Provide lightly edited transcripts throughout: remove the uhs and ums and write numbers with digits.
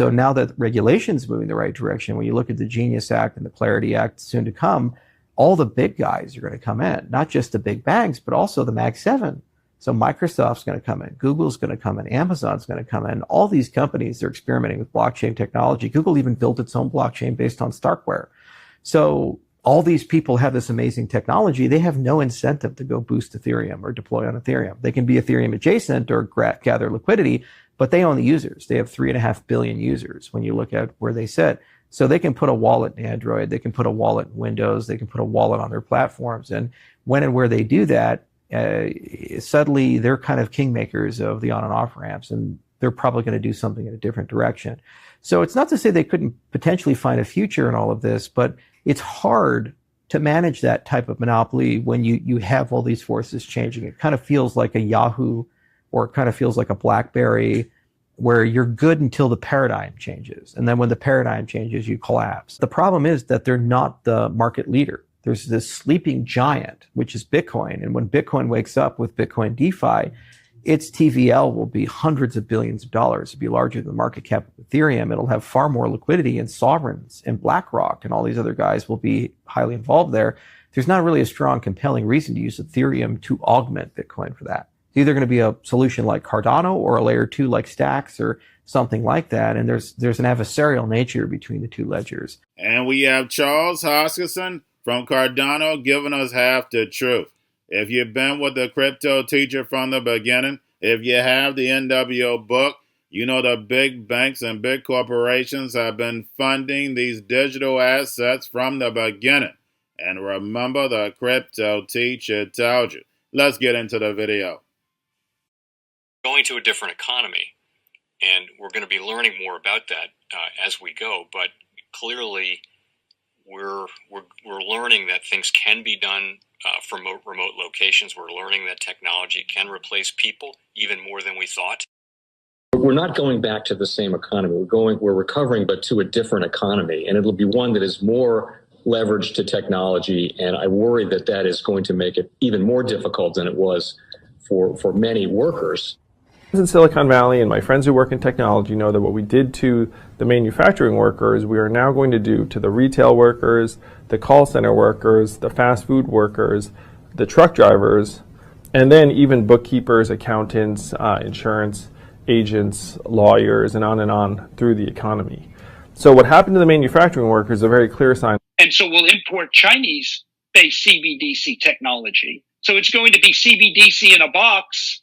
So now that regulation is moving the right direction, when you look at the Genius Act and the Clarity Act soon to come, all the big guys are going to come in, not just the big banks, but also the Mag 7. So Microsoft's going to come in, Google's going to come in, Amazon's going to come in. All these companies are experimenting with blockchain technology. Google even built its own blockchain based on Starkware. So all these people have this amazing technology. They have no incentive to go boost Ethereum or deploy on Ethereum. They can be Ethereum adjacent or gather liquidity, but they own the users. They have 3.5 billion users when you look at where they sit. So they can put a wallet in Android, they can put a wallet in Windows, they can put a wallet on their platforms. And when and where they do that, suddenly they're kind of kingmakers of the on and off ramps, and they're probably going to do something in a different direction. So it's not to say they couldn't potentially find a future in all of this, but it's hard to manage that type of monopoly when you have all these forces changing. It kind of feels like a Yahoo, or it kind of feels like a BlackBerry, where you're good until the paradigm changes. And then when the paradigm changes, you collapse. The problem is that they're not the market leader. There's this sleeping giant, which is Bitcoin. And when Bitcoin wakes up with Bitcoin DeFi, its TVL will be hundreds of billions of dollars. It'll be larger than the market cap of Ethereum. It'll have far more liquidity, and sovereigns and BlackRock and all these other guys will be highly involved there. There's not really a strong, compelling reason to use Ethereum to augment Bitcoin for that. It's either going to be a solution like Cardano or a layer 2 like Stacks or something like that. And there's an adversarial nature between the two ledgers. And we have Charles Hoskinson from Cardano giving us half the truth. If you've been with the Cryptoteacher from the beginning, if you have the NWO book, you know the big banks and big corporations have been funding these digital assets from the beginning. And remember, the Cryptoteacher told you. Let's get into the video. Going to a different economy, and we're going to be learning more about that as we go. But clearly, we're learning that things can be done from remote locations. We're learning that technology can replace people even more than we thought. We're not going back to the same economy. We're recovering, but to a different economy, and it'll be one that is more leveraged to technology. And I worry that that is going to make it even more difficult than it was for many workers. In Silicon Valley, and my friends who work in technology know that what we did to the manufacturing workers, we are now going to do to the retail workers, the call center workers, the fast food workers, the truck drivers, and then even bookkeepers, accountants, insurance agents, lawyers, and on through the economy. So what happened to the manufacturing workers is a very clear sign. And so we'll import Chinese-based CBDC technology. So it's going to be CBDC in a box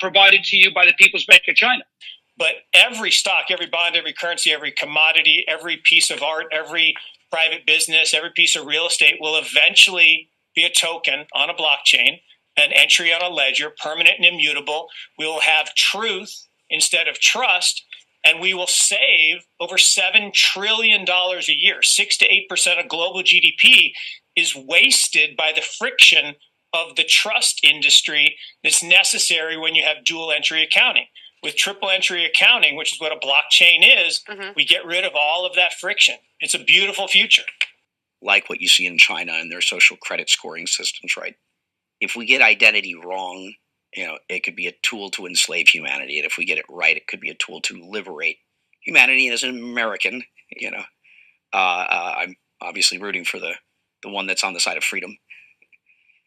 provided to you by the People's Bank of China. But every stock, every bond, every currency, every commodity, every piece of art, every private business, every piece of real estate will eventually be a token on a blockchain, an entry on a ledger, permanent and immutable. We will have truth instead of trust, and we will save over $7 trillion a year. 6 to 8% of global GDP is wasted by the friction of the trust industry that's necessary when you have dual entry accounting. With triple entry accounting, which is what a blockchain is, we get rid of all of that friction. It's a beautiful future. Like what you see in China and their social credit scoring systems, right? If we get identity wrong, it could be a tool to enslave humanity. And if we get it right, it could be a tool to liberate humanity. And as an American, I'm obviously rooting for the one that's on the side of freedom.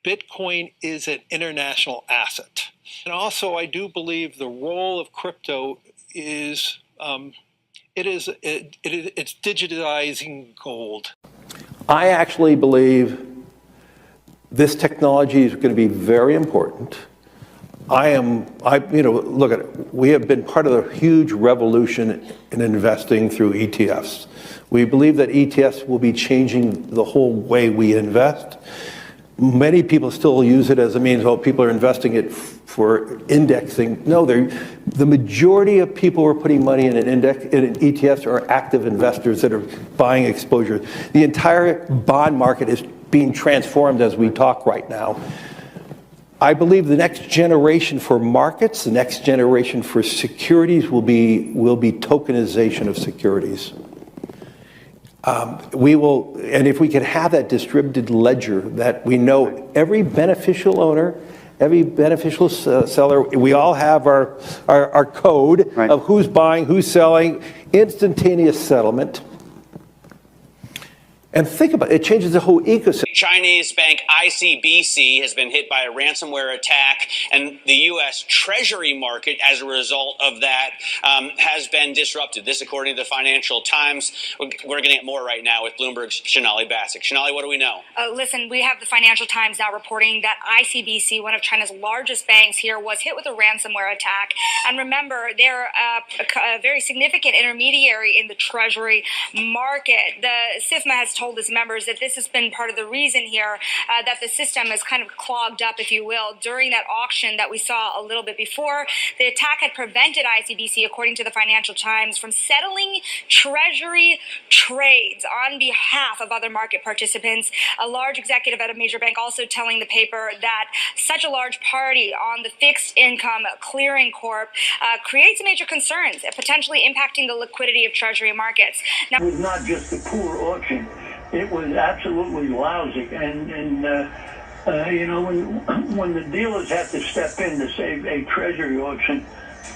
Bitcoin is an international asset. And also, I do believe the role of crypto is it's digitizing gold. I actually believe this technology is going to be very important. Look at it. We have been part of a huge revolution in investing through ETFs. We believe that ETFs will be changing the whole way we invest. Many people still use it as a means, people are investing it for indexing. No, the majority of people who are putting money in in ETFs are active investors that are buying exposure. The entire bond market is being transformed as we talk right now. I believe the next generation for markets, the next generation for securities will be tokenization of securities. And if we can have that distributed ledger that we know every beneficial owner every beneficial seller, we all have our code of who's buying, who's selling, instantaneous settlement. And think about it, it changes the whole ecosystem. Chinese bank ICBC has been hit by a ransomware attack, and the U.S. Treasury market, as a result of that, has been disrupted. This, according to the Financial Times. We're getting it more right now with Bloomberg's Shonali Bassick. Shonali, what do we know? Listen, we have the Financial Times now reporting that ICBC, one of China's largest banks here, was hit with a ransomware attack. And remember, they're a very significant intermediary in the Treasury market. The SIFMA has told its members that this has been part of the reason here that the system is kind of clogged up, if you will, during that auction that we saw a little bit before. The attack had prevented ICBC, according to the Financial Times, from settling Treasury trades on behalf of other market participants. A large executive at a major bank also telling the paper that such a large party on the fixed income clearing corp creates major concerns, potentially impacting the liquidity of Treasury markets. Now, it was not just a poor auction. It was absolutely lousy, and you know, when the dealers have to step in to save a treasury auction,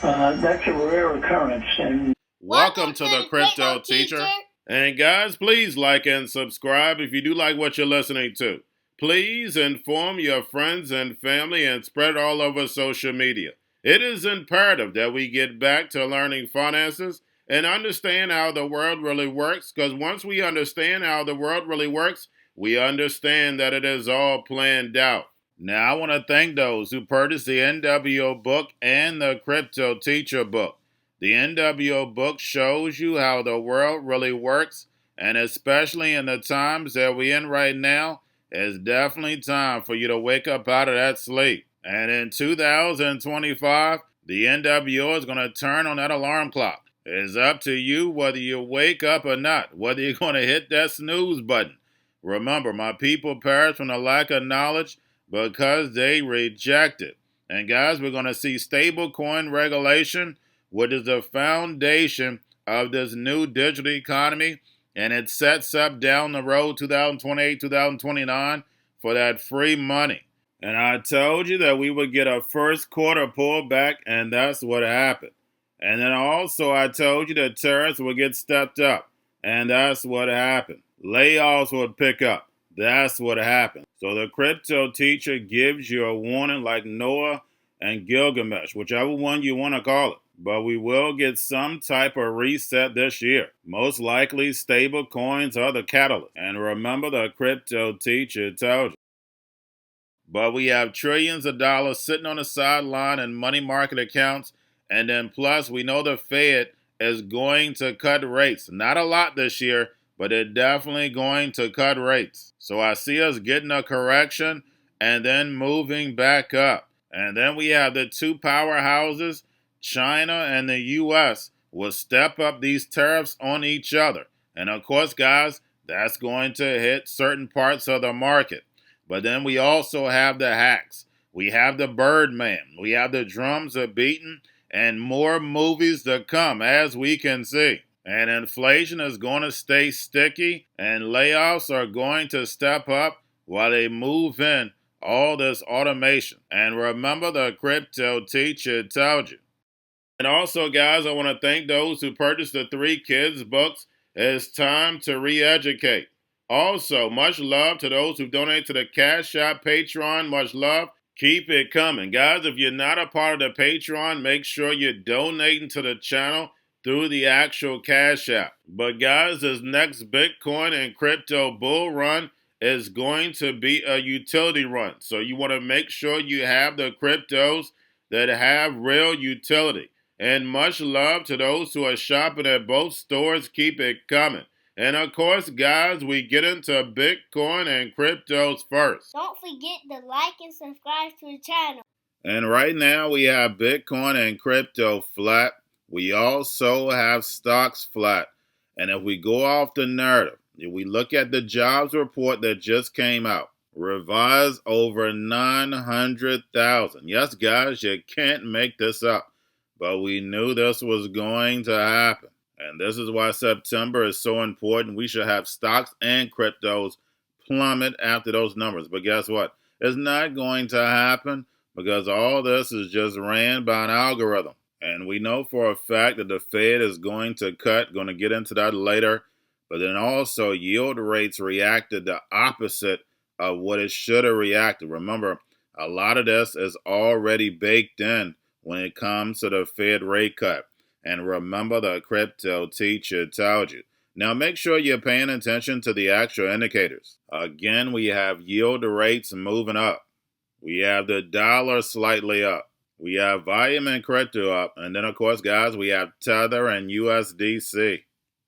that's a rare occurrence. And welcome to the Crypto Teacher. And guys, please like and subscribe if you do like what you're listening to. Please inform your friends and family and spread it all over social media. It is imperative that we get back to learning finances and understand how the world really works, because once we understand how the world really works, we understand that it is all planned out. Now, I want to thank those who purchased the NWO book and the Crypto Teacher book. The NWO book shows you how the world really works, and especially in the times that we're in right now, it's definitely time for you to wake up out of that sleep. And in 2025, the NWO is going to turn on that alarm clock. It's up to you whether you wake up or not, whether you're going to hit that snooze button. Remember, my people perish from the lack of knowledge because they reject it. And guys, we're going to see stablecoin regulation, which is the foundation of this new digital economy, and it sets up down the road 2028, 2029 for that free money. And I told you that we would get a first quarter pullback, and that's what happened. And then also I told you that tariffs would get stepped up, and that's what happened. Layoffs would pick up. That's what happened. So the Crypto Teacher gives you a warning like Noah and Gilgamesh, whichever one you want to call it. But we will get some type of reset this year. Most likely stable coins are the catalyst. And remember, the Crypto Teacher told you. But we have trillions of dollars sitting on the sideline in money market accounts. And then plus, we know the Fed is going to cut rates. Not a lot this year, but they're definitely going to cut rates. So I see us getting a correction and then moving back up. And then we have the two powerhouses, China and the U.S., will step up these tariffs on each other. And of course, guys, that's going to hit certain parts of the market. But then we also have the hacks. We have the Birdman. We have the drums are beaten. And more movies to come, as we can see. And inflation is going to stay sticky, and layoffs are going to step up while they move in all this automation. And remember, the Crypto Teacher told you. And also, guys, I want to thank those who purchased the 3 kids books. It's time to re-educate. Also, much love to those who donate to the Cash App, Patreon. Much love. Keep it coming. Guys, if you're not a part of the Patreon, make sure you're donating to the channel through the actual Cash App. But guys, this next Bitcoin and crypto bull run is going to be a utility run. So you want to make sure you have the cryptos that have real utility. And much love to those who are shopping at both stores. Keep it coming. And of course, guys, we get into Bitcoin and cryptos first. Don't forget to like and subscribe to the channel. And right now we have Bitcoin and crypto flat. We also have stocks flat. And if we go off the narrative, if we look at the jobs report that just came out, revised over 900,000. Yes, guys, you can't make this up. But we knew this was going to happen. And this is why September is so important. We should have stocks and cryptos plummet after those numbers. But guess what? It's not going to happen. because all this is just ran by an algorithm. And we know for a fact that the Fed is going to cut, going to get into that later, but then also yield rates reacted the opposite of what it should have reacted. Remember, a lot of this is already baked in when it comes to the Fed rate cut. And remember, the crypto teacher told you. Now make sure you're paying attention to the actual indicators. Again, we have yield rates moving up. We have the dollar slightly up. We have volume and crypto up. And then, of course, guys, we have Tether and USDC.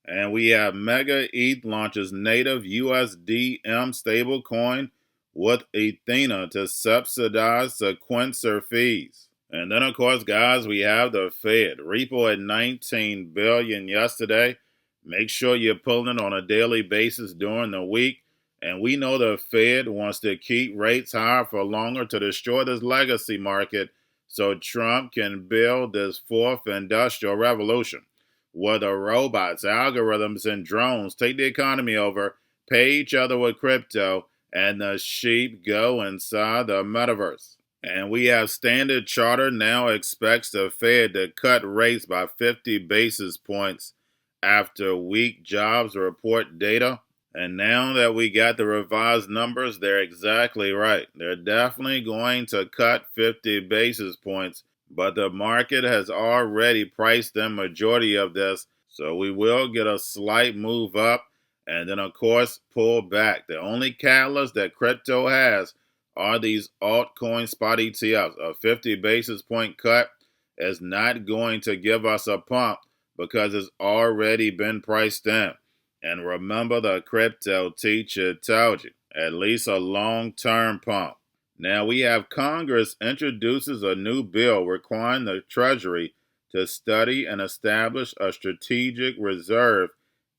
And we have Mega ETH launches native USDM stablecoin with Athena to subsidize sequencer fees. And then, of course, guys, we have the Fed. Repo at $19 billion yesterday. Make sure you're pulling it on a daily basis during the week. And we know the Fed wants to keep rates higher for longer to destroy this legacy market so Trump can build this fourth industrial revolution, where the robots, algorithms, and drones take the economy over, pay each other with crypto, and the sheep go inside the metaverse. And we have Standard Chartered now expects the Fed to cut rates by 50 basis points after weak jobs report data. And now that we got the revised numbers, they're exactly right. They're definitely going to cut 50 basis points, but the market has already priced the majority of this, so we will get a slight move up and then, of course, pull back. The only catalyst that crypto has are these altcoin spot ETFs. A 50 basis point cut is not going to give us a pump because it's already been priced in. And remember, the crypto teacher told you, at least a long-term pump. Now we have Congress introduces a new bill requiring the Treasury to study and establish a strategic reserve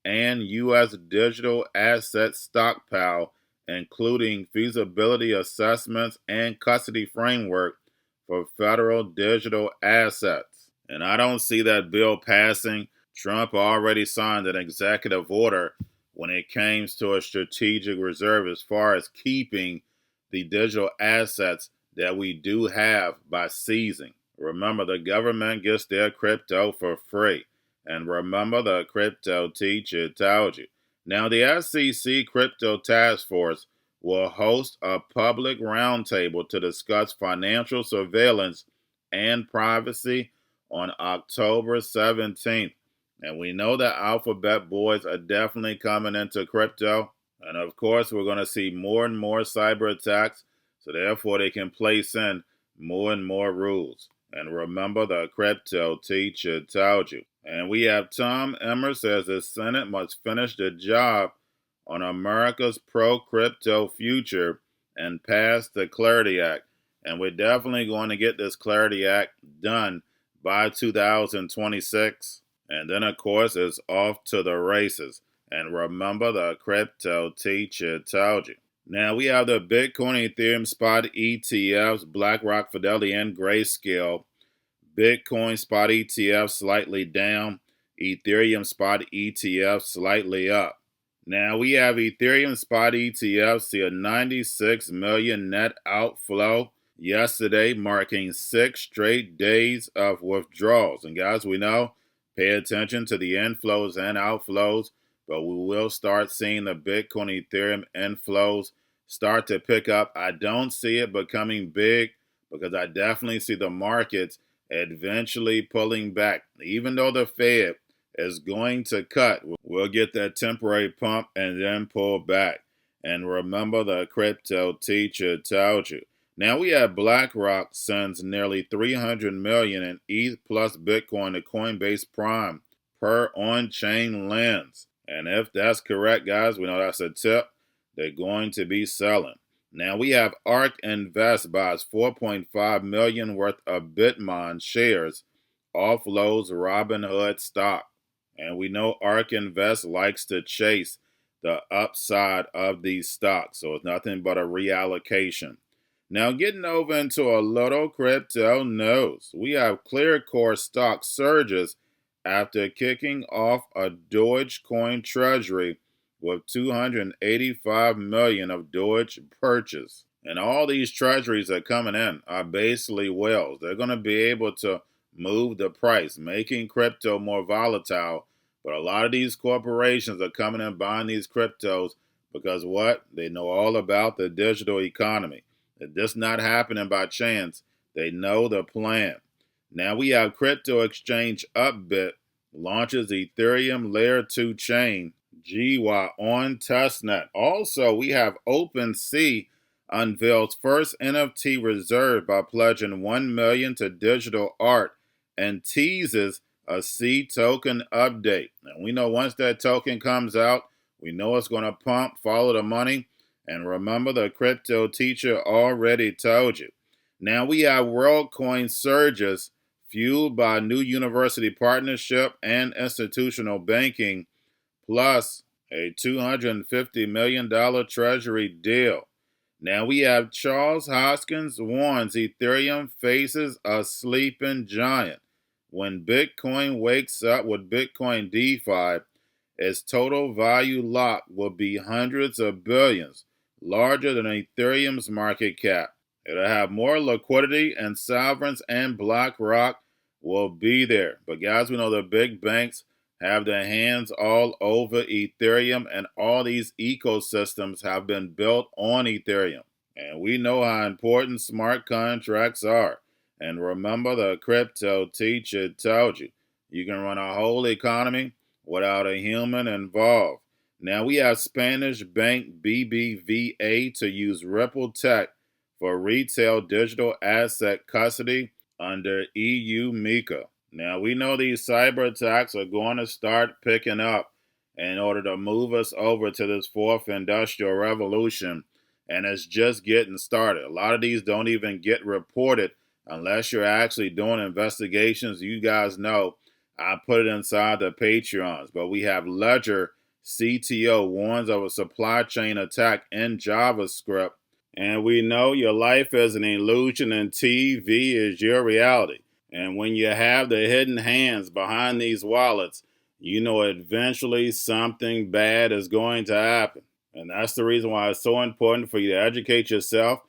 and U.S. digital asset stockpile, including feasibility assessments and custody framework for federal digital assets. And I don't see that bill passing. Trump already signed an executive order when it comes to a strategic reserve as far as keeping the digital assets that we do have by seizing. Remember, the government gets their crypto for free. And remember, the crypto teacher told you. Now, the SEC Crypto Task Force will host a public roundtable to discuss financial surveillance and privacy on October 17th. And we know that alphabet boys are definitely coming into crypto. And of course, we're going to see more and more cyber attacks. So therefore, they can place in more and more rules. And remember, the crypto teacher told you. And we have Tom Emmer says the Senate must finish the job on America's pro-crypto future and pass the Clarity Act. And we're definitely going to get this Clarity Act done by 2026. And then, of course, it's off to the races. And remember, the crypto teacher told you. Now, we have the Bitcoin, Ethereum spot ETFs, BlackRock, Fidelity, and Grayscale. Bitcoin spot ETF slightly down. Ethereum spot ETF slightly up. Now, we have Ethereum spot ETF see a 96 million net outflow yesterday, marking 6 straight days of withdrawals. And guys, we know, pay attention to the inflows and outflows, but we will start seeing the Bitcoin, Ethereum inflows start to pick up. I don't see it becoming big because I definitely see the markets eventually pulling back. Even though the Fed is going to cut, we'll get that temporary pump and then pull back. And remember, the crypto teacher told you. Now we have BlackRock sends nearly $300 million in ETH plus Bitcoin to Coinbase Prime per on-chain lens. And if that's correct, guys, we know that's a tip. They're going to be selling. Now we have ARK Invest buys $4.5 million worth of Bitmon shares, offloads Robinhood stock. And we know ARK Invest likes to chase the upside of these stocks, so it's nothing but a reallocation. Now, getting over into a little crypto news, we have Clearcore stock surges after kicking off a Dogecoin treasury with $285 million of Doge purchase. And all these treasuries that are coming in are basically whales. They're going to be able to move the price, making crypto more volatile. But a lot of these corporations are coming in buying these cryptos because what? They know all about the digital economy. If this not happening by chance, they know the plan. Now we have crypto exchange Upbit launches Ethereum Layer 2 chain GY on testnet. Also, we have OpenSea unveils first NFT reserve by pledging 1 million to digital art and teases a C token update. And we know once that token comes out, we know it's going to pump, follow the money. And remember, the crypto teacher already told you. Now we have WorldCoin surges fueled by new university partnership and institutional banking, plus a $250 million treasury deal. Now we have Charles Hoskins warns Ethereum faces a sleeping giant. When Bitcoin wakes up with Bitcoin DeFi, its total value lock will be hundreds of billions, larger than Ethereum's market cap. It'll have more liquidity, and sovereigns and BlackRock will be there. But guys, we know the big banks have their hands all over Ethereum, and all these ecosystems have been built on Ethereum. And we know how important smart contracts are. And remember, the crypto teacher told you, you can run a whole economy without a human involved. Now we have Spanish bank BBVA to use Ripple Tech for retail digital asset custody under EU MiCA. Now we know these cyber attacks are going to start picking up in order to move us over to this fourth industrial revolution, and it's just getting started. A lot of these don't even get reported unless you're actually doing investigations. You guys know I put it inside the Patreons, but we have Ledger CTO warns of a supply chain attack in JavaScript. And we know your life is an illusion and TV is your reality. And when you have the hidden hands behind these wallets, you know eventually something bad is going to happen. And that's the reason why it's so important for you to educate yourself.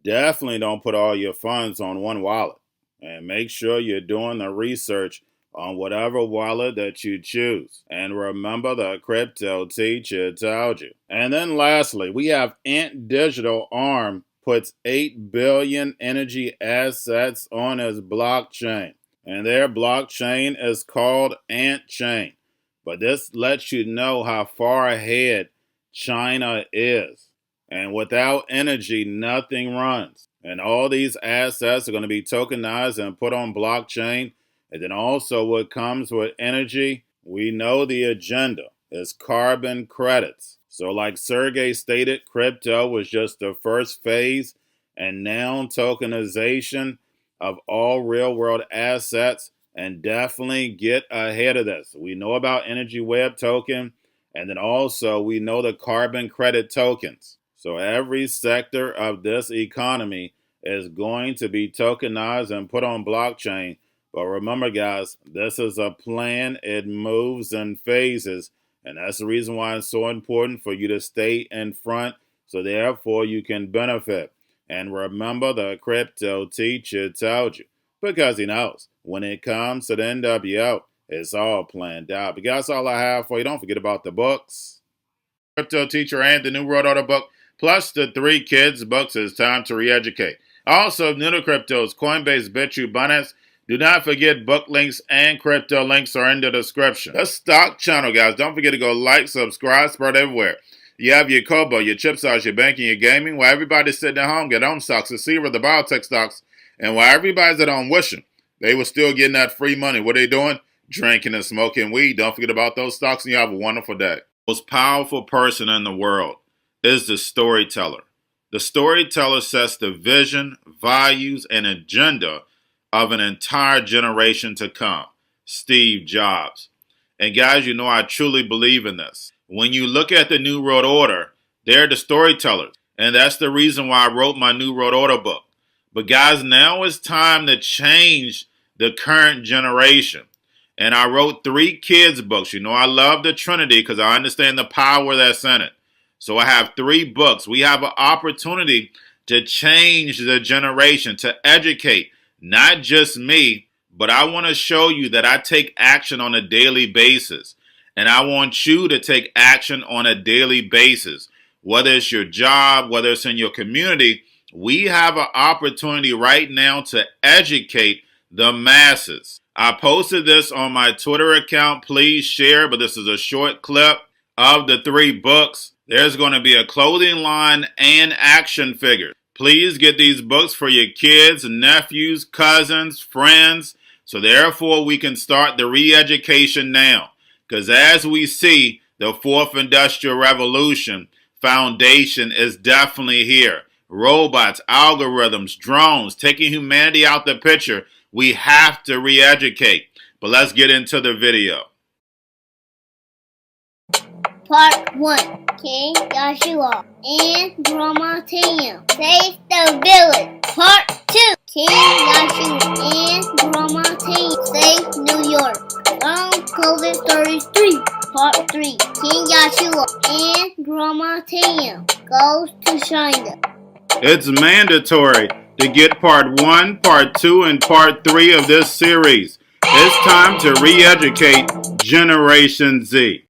Definitely don't put all your funds on one wallet. And make sure you're doing the research on whatever wallet that you choose. And remember, the crypto teacher told you. And then lastly, we have Ant Digital ARM puts 8 billion energy assets on its blockchain. And their blockchain is called Ant Chain. But this lets you know how far ahead China is. And without energy, nothing runs. And all these assets are going to be tokenized and put on blockchain. And then also what comes with energy, we know the agenda is carbon credits. So like Sergey stated, crypto was just the first phase, and now tokenization of all real world assets, and definitely get ahead of this. We know about Energy Web token, and then also we know the carbon credit tokens. So every sector of this economy is going to be tokenized and put on blockchain. But remember, guys, this is a plan. It moves in phases. And that's the reason why it's so important for you to stay in front, so therefore you can benefit. And remember, the crypto teacher told you, because he knows when it comes to the NWO, it's all planned out. But that's all I have for you. Don't forget about the books. Crypto Teacher and the New World Order book, plus the 3 kids books. It's time to re-educate. Also, new to cryptos, Coinbase, Bitrue, Binance. Do not forget book links and crypto links are in the description. The stock channel, guys. Don't forget to go like, subscribe, spread everywhere. You have your Kobo, your chip stocks, your banking, your gaming. While everybody's sitting at home, get home stocks, the Seaver, the biotech stocks. And while everybody's at home wishing they were still getting that free money, what are they doing? Drinking and smoking weed. Don't forget about those stocks, and you have a wonderful day. The most powerful person in the world is the storyteller. The storyteller sets the vision, values, and agenda of an entire generation to come. Steve Jobs. And guys, you know I truly believe in this. When you look at the New World Order, they're the storytellers. And that's the reason why I wrote my New World Order book. But guys, now it's time to change the current generation. And I wrote 3 kids books. You know I love the Trinity because I understand the power that's in it. So I have 3 books. We have an opportunity to change the generation, to educate not just me, but I want to show you that I take action on a daily basis. And I want you to take action on a daily basis. Whether it's your job, whether it's in your community, we have an opportunity right now to educate the masses. I posted this on my Twitter account. Please share, but this is a short clip of the 3 books. There's going to be a clothing line and action figures. Please get these books for your kids, nephews, cousins, friends, so therefore we can start the re-education now. Because as we see, the 4th Industrial Revolution foundation is definitely here. Robots, algorithms, drones, taking humanity out the picture. We have to re-educate. But let's get into the video. Part 1. King Joshua and Grandma Tam save the village. Part 2. King Joshua and Grandma Tam save New York from COVID 33. Part 3. King Joshua and Grandma Tam goes to China. It's mandatory to get part 1, part 2, and part 3 of this series. It's time to re-educate Generation Z.